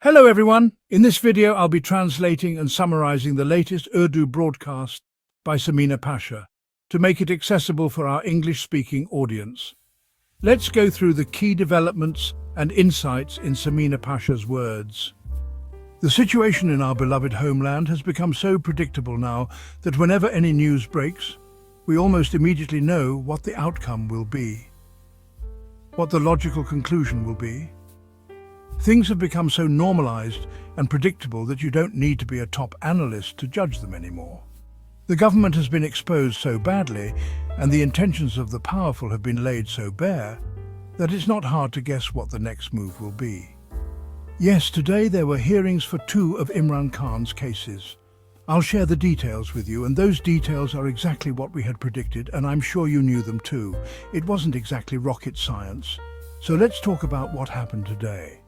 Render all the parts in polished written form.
Hello everyone! In this video I'll be translating and summarizing the latest Urdu broadcast by Samina Pasha to make it accessible for our English-speaking audience. Let's go through the key developments and insights in Samina Pasha's words. The situation in our beloved homeland has become so predictable now that whenever any news breaks, we almost immediately know what the outcome will be, what the logical conclusion will be. Things have become so normalized and predictable that you don't need to be a top analyst to judge them anymore. The government has been exposed so badly, and the intentions of the powerful have been laid so bare, that it's not hard to guess what the next move will be. Yes, today there were hearings for two of Imran Khan's cases. I'll share the details with you, and those details are exactly what we had predicted, and I'm sure you knew them too. It wasn't exactly rocket science. So let's talk about what happened today.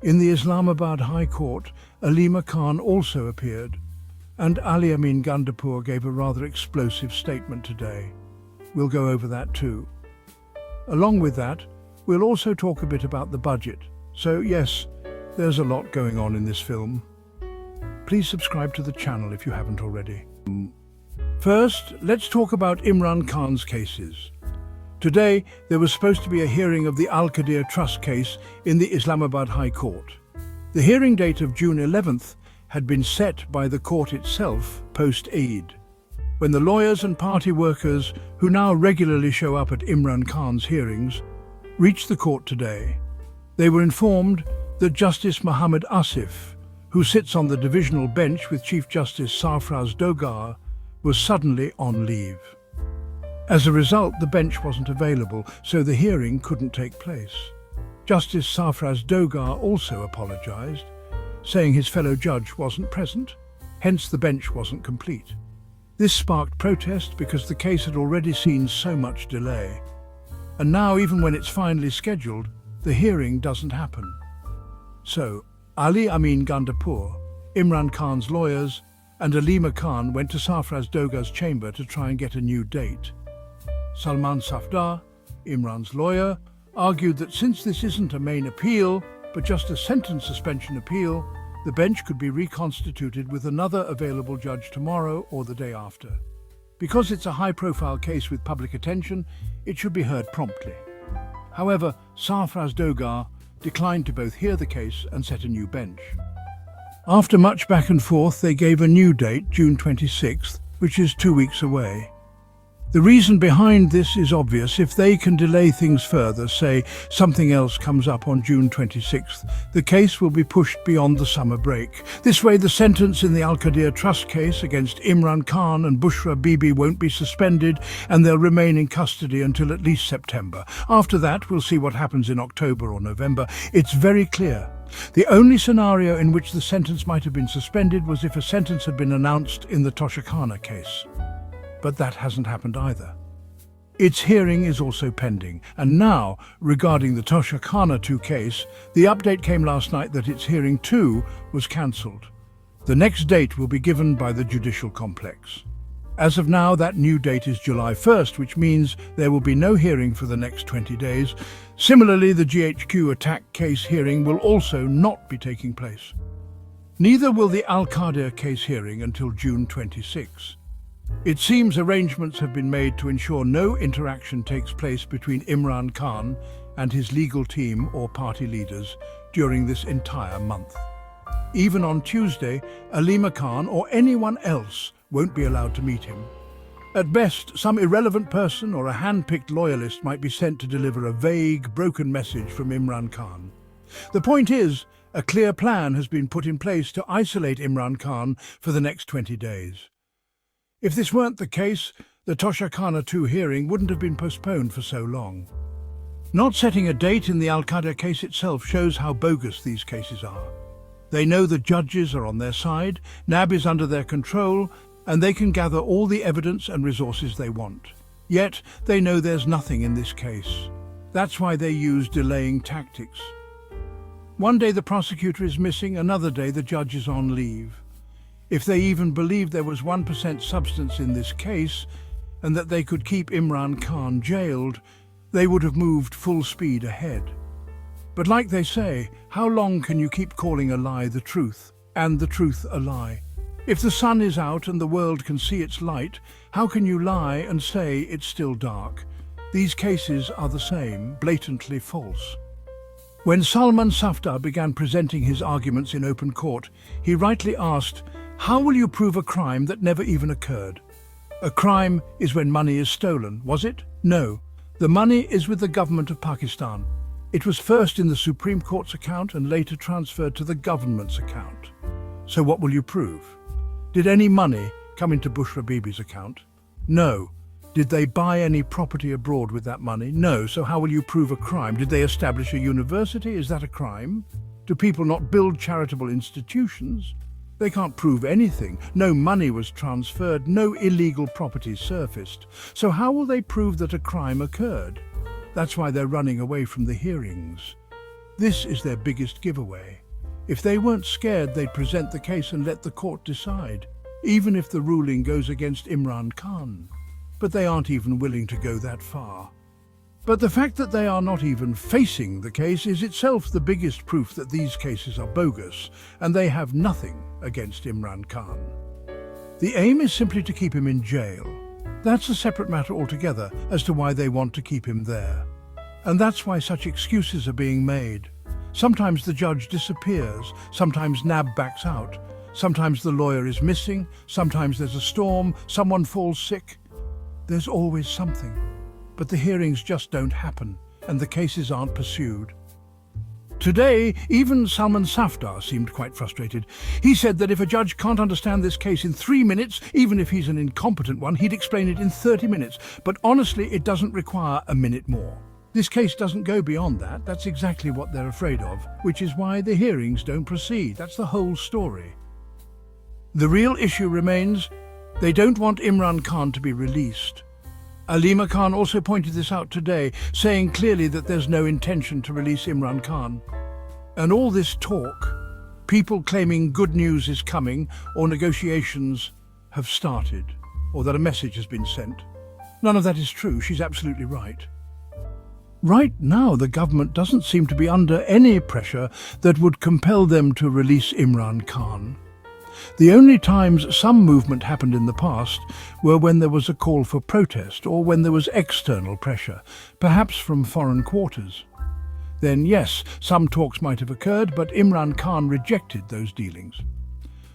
In the Islamabad High Court, Alima Khan also appeared, and Awami Gandapur gave a rather explosive statement today. We'll go over that too. Along with that, we'll also talk a bit about the budget. So yes, there's a lot going on in this film. Please subscribe to the channel if you haven't already. First, let's talk about Imran Khan's cases. Today, there was supposed to be a hearing of the Al-Qadir Trust case in the Islamabad High Court. The hearing date of June 11th had been set by the court itself post-Eid. When the lawyers and party workers, who now regularly show up at Imran Khan's hearings, reached the court today, they were informed that Justice Muhammad Asif, who sits on the divisional bench with Chief Justice Sarfraz Dogar, was suddenly on leave. As a result, the bench wasn't available, so the hearing couldn't take place. Justice Sarfraz Dogar also apologized, saying his fellow judge wasn't present, hence the bench wasn't complete. This sparked protest because the case had already seen so much delay. And now, even when it's finally scheduled, the hearing doesn't happen. So, Awami Gandapur, Imran Khan's lawyers, and Alima Khan went to Sarfraz Dogar's chamber to try and get a new date. Salman Safdar, Imran's lawyer, argued that since this isn't a main appeal, but just a sentence suspension appeal, the bench could be reconstituted with another available judge tomorrow or the day after. Because it's a high-profile case with public attention, it should be heard promptly. However, Sarfraz Dogar declined to both hear the case and set a new bench. After much back and forth, they gave a new date, June 26th, which is 2 weeks away. The reason behind this is obvious. If they can delay things further, say something else comes up on June 26th, the case will be pushed beyond the summer break. This way, the sentence in the Al-Qadir Trust case against Imran Khan and Bushra Bibi won't be suspended, and they'll remain in custody until at least September. After that, we'll see what happens in October or November. It's very clear. The only scenario in which the sentence might have been suspended was if a sentence had been announced in the Toshakhana case. But that hasn't happened either. Its hearing is also pending. And now, regarding the Toshakhana 2 case, the update came last night that its hearing too was cancelled. The next date will be given by the judicial complex. As of now, that new date is July 1st, which means there will be no hearing for the next 20 days. Similarly, the GHQ attack case hearing will also not be taking place. Neither will the Al-Qadir case hearing until June 26. It seems arrangements have been made to ensure no interaction takes place between Imran Khan and his legal team or party leaders during this entire month. Even on Tuesday, Alima Khan or anyone else won't be allowed to meet him. At best, some irrelevant person or a hand-picked loyalist might be sent to deliver a vague, broken message from Imran Khan. The point is, a clear plan has been put in place to isolate Imran Khan for the next 20 days. If this weren't the case, the Toshakhana 2 hearing wouldn't have been postponed for so long. Not setting a date in the Al-Qadir case itself shows how bogus these cases are. They know the judges are on their side, NAB is under their control, and they can gather all the evidence and resources they want. Yet, they know there's nothing in this case. That's why they use delaying tactics. One day the prosecutor is missing, another day the judge is on leave. If they even believed there was 1% substance in this case, and that they could keep Imran Khan jailed, they would have moved full speed ahead. But like they say, how long can you keep calling a lie the truth, and the truth a lie? If the sun is out and the world can see its light, how can you lie and say it's still dark? These cases are the same, blatantly false. When Salman Safdar began presenting his arguments in open court, he rightly asked, "How will you prove a crime that never even occurred?" A crime is when money is stolen, was it? No. The money is with the government of Pakistan. It was first in the Supreme Court's account and later transferred to the government's account. So what will you prove? Did any money come into Bushra Bibi's account? No. Did they buy any property abroad with that money? No. So how will you prove a crime? Did they establish a university? Is that a crime? Do people not build charitable institutions? They can't prove anything. No money was transferred. No illegal property surfaced. So how will they prove that a crime occurred? That's why they're running away from the hearings. This is their biggest giveaway. If they weren't scared, they'd present the case and let the court decide, even if the ruling goes against Imran Khan. But they aren't even willing to go that far. But the fact that they are not even facing the case is itself the biggest proof that these cases are bogus, and they have nothing against Imran Khan. The aim is simply to keep him in jail. That's a separate matter altogether as to why they want to keep him there. And that's why such excuses are being made. Sometimes the judge disappears, sometimes NAB backs out, sometimes the lawyer is missing, sometimes there's a storm, someone falls sick. There's always something. But the hearings just don't happen, and the cases aren't pursued. Today, even Salman Safdar seemed quite frustrated. He said that if a judge can't understand this case in 3 minutes, even if he's an incompetent one, he'd explain it in 30 minutes. But honestly, it doesn't require a minute more. This case doesn't go beyond that. That's exactly what they're afraid of, which is why the hearings don't proceed. That's the whole story. The real issue remains, they don't want Imran Khan to be released. Alima Khan also pointed this out today, saying clearly that there's no intention to release Imran Khan. And all this talk, people claiming good news is coming or negotiations have started, or that a message has been sent. None of that is true. She's absolutely right. Right now, the government doesn't seem to be under any pressure that would compel them to release Imran Khan. The only times some movement happened in the past were when there was a call for protest or when there was external pressure, perhaps from foreign quarters. Then yes, some talks might have occurred, but Imran Khan rejected those dealings.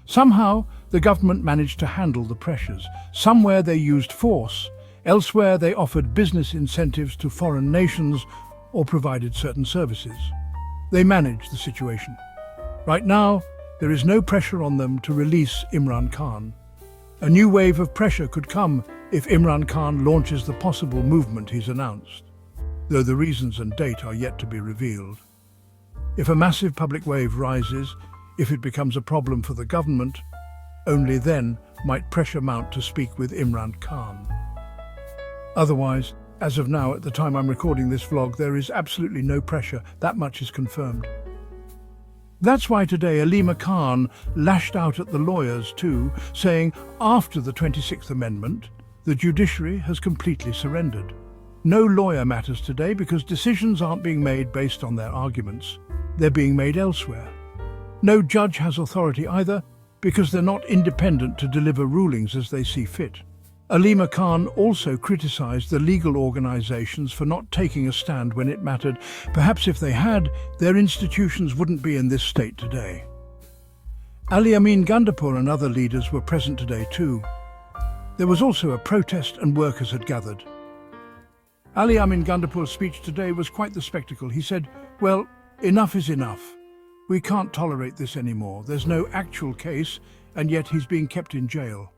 Somehow, the government managed to handle the pressures. Somewhere they used force, elsewhere they offered business incentives to foreign nations or provided certain services. They managed the situation. Right now, there is no pressure on them to release Imran Khan. A new wave of pressure could come if Imran Khan launches the possible movement he's announced, though the reasons and date are yet to be revealed. If a massive public wave rises, if it becomes a problem for the government, only then might pressure mount to speak with Imran Khan. Otherwise, as of now, at the time I'm recording this vlog, there is absolutely no pressure. That much is confirmed. That's why today Alima Khan lashed out at the lawyers too, saying after the 26th Amendment, the judiciary has completely surrendered. No lawyer matters today because decisions aren't being made based on their arguments. They're being made elsewhere. No judge has authority either because they're not independent to deliver rulings as they see fit. Alima Khan also criticized the legal organizations for not taking a stand when it mattered. Perhaps if they had, their institutions wouldn't be in this state today. Ali Amin Gandapur and other leaders were present today too. There was also a protest and workers had gathered. Ali Amin Gandapur's speech today was quite the spectacle. He said, "Well, enough is enough. We can't tolerate this anymore. There's no actual case, and yet he's being kept in jail.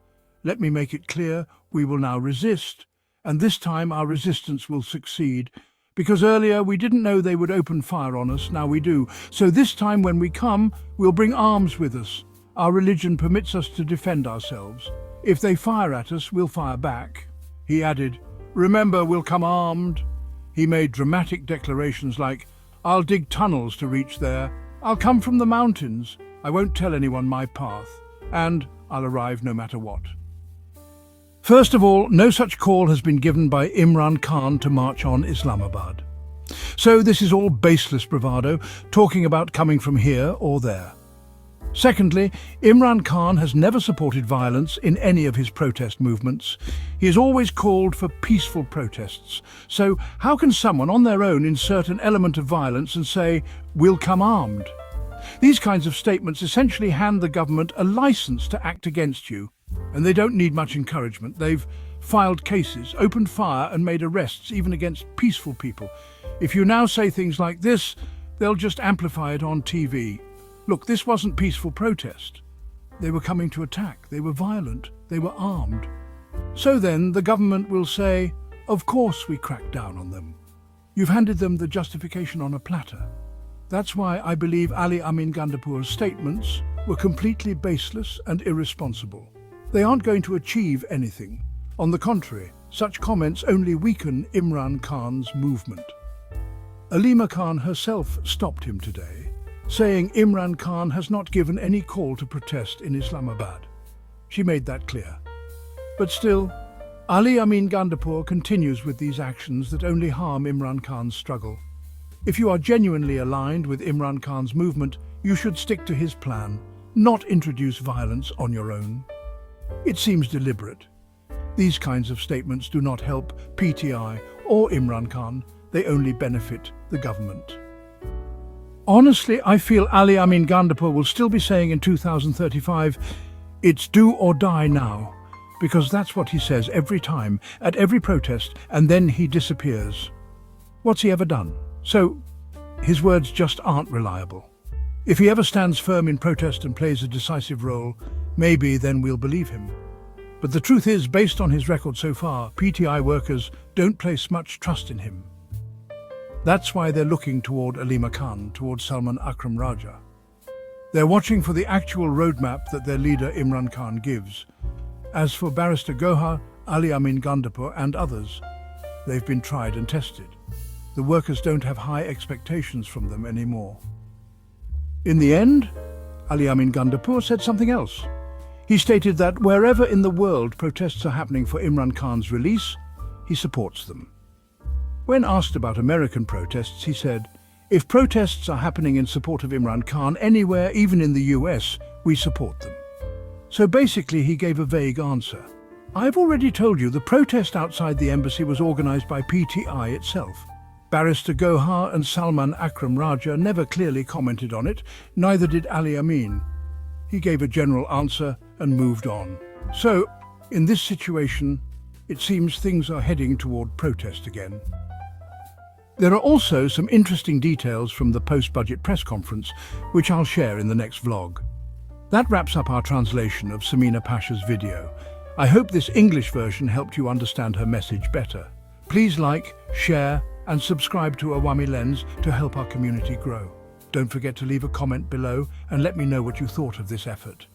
Let me make it clear, we will now resist, and this time our resistance will succeed. Because earlier we didn't know they would open fire on us, now we do. So this time when we come, we'll bring arms with us. Our religion permits us to defend ourselves. If they fire at us, we'll fire back." He added, "Remember, we'll come armed." He made dramatic declarations like, "I'll dig tunnels to reach there. I'll come from the mountains. I won't tell anyone my path. And I'll arrive no matter what." First of all, no such call has been given by Imran Khan to march on Islamabad. So this is all baseless bravado, talking about coming from here or there. Secondly, Imran Khan has never supported violence in any of his protest movements. He has always called for peaceful protests. So how can someone on their own insert an element of violence and say, "We'll come armed"? These kinds of statements essentially hand the government a license to act against you, and they don't need much encouragement. They've filed cases, opened fire and made arrests even against peaceful people. If you now say things like this, they'll just amplify it on TV. Look, this wasn't peaceful protest. They were coming to attack, they were violent, they were armed. So then the government will say, of course we cracked down on them. You've handed them the justification on a platter. That's why I believe Ali Amin Gandapur's statements were completely baseless and irresponsible. They aren't going to achieve anything. On the contrary, such comments only weaken Imran Khan's movement. Alima Khan herself stopped him today, saying Imran Khan has not given any call to protest in Islamabad. She made that clear. But still, Ali Amin Gandapur continues with these actions that only harm Imran Khan's struggle. If you are genuinely aligned with Imran Khan's movement, you should stick to his plan, not introduce violence on your own. It seems deliberate. These kinds of statements do not help PTI or Imran Khan, they only benefit the government. Honestly, I feel Ali Amin Gandapur will still be saying in 2035, "It's do or die now," because that's what he says every time, at every protest, and then he disappears. What's he ever done? So, his words just aren't reliable. If he ever stands firm in protest and plays a decisive role, maybe then we'll believe him. But the truth is, based on his record so far, PTI workers don't place much trust in him. That's why they're looking toward Alima Khan, toward Salman Akram Raja. They're watching for the actual roadmap that their leader Imran Khan gives. As for Barrister Gohar, Ali Amin Gandapur and others, they've been tried and tested. The workers don't have high expectations from them anymore. In the end, Ali Amin Gandapur said something else. He stated that wherever in the world protests are happening for Imran Khan's release, he supports them. When asked about American protests, he said, "If protests are happening in support of Imran Khan anywhere, even in the US, we support them." So basically he gave a vague answer. I've already told you the protest outside the embassy was organized by PTI itself. Barrister Gohar and Salman Akram Raja never clearly commented on it, neither did Ali Amin. He gave a general answer and moved on. So, in this situation, it seems things are heading toward protest again. There are also some interesting details from the post-budget press conference, which I'll share in the next vlog. That wraps up our translation of Samina Pasha's video. I hope this English version helped you understand her message better. Please like, share, and subscribe to Awami Lens to help our community grow. Don't forget to leave a comment below and let me know what you thought of this effort.